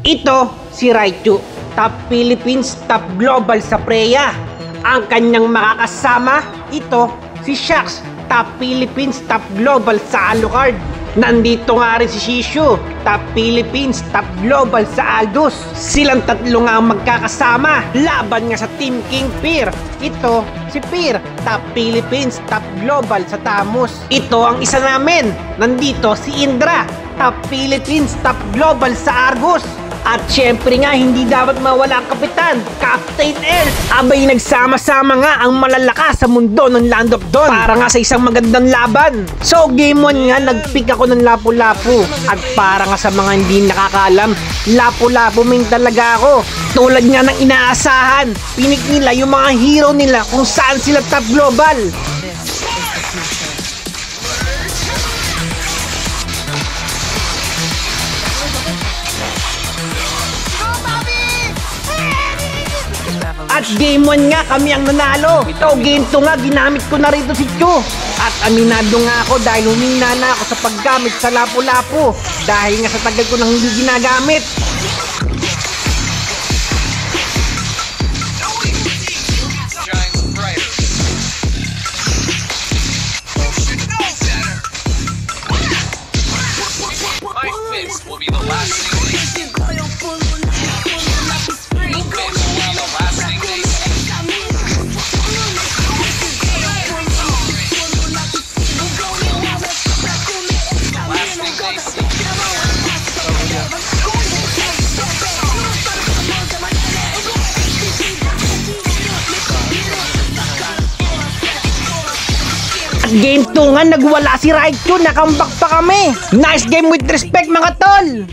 Ito si Raichu, top Philippines, top global sa Preya. Ang kanyang makakasama, ito si Shax, top Philippines, top global sa Alucard. Nandito nga rin si Shishu, top Philippines, top global sa Aldous. Silang tatlo nga ang magkakasama, laban nga sa Team King Pier. Ito si Pier, top Philippines, top global sa Tamus. Ito ang isa namin, nandito si Indra, top Philippines, top global sa Argus. At syempre nga, hindi dapat mawala ang kapitan, Captain L. Abay, nagsama-sama nga ang malalakas sa mundo ng Land of Dawn para nga sa isang magandang laban. So, game 1 nga, nag-pick ako ng Lapu-Lapu. At para nga sa mga hindi nakakalam, Lapu-Lapu main talaga ako. Tulad nga ng inaasahan, pinik nila yung mga hero nila kung saan sila top global. At game 1 nga kami ang nanalo. Ito, game 2 nga, ginamit ko na rito si Chu. At aminado nga ako dahil humina na ako sa paggamit sa Lapu-Lapu. Dahil nga sa tagal ko nang hindi ginagamit. Game 2 nga, nagwala si Raichu, nakambak pa kami. Nice game with respect mga tol.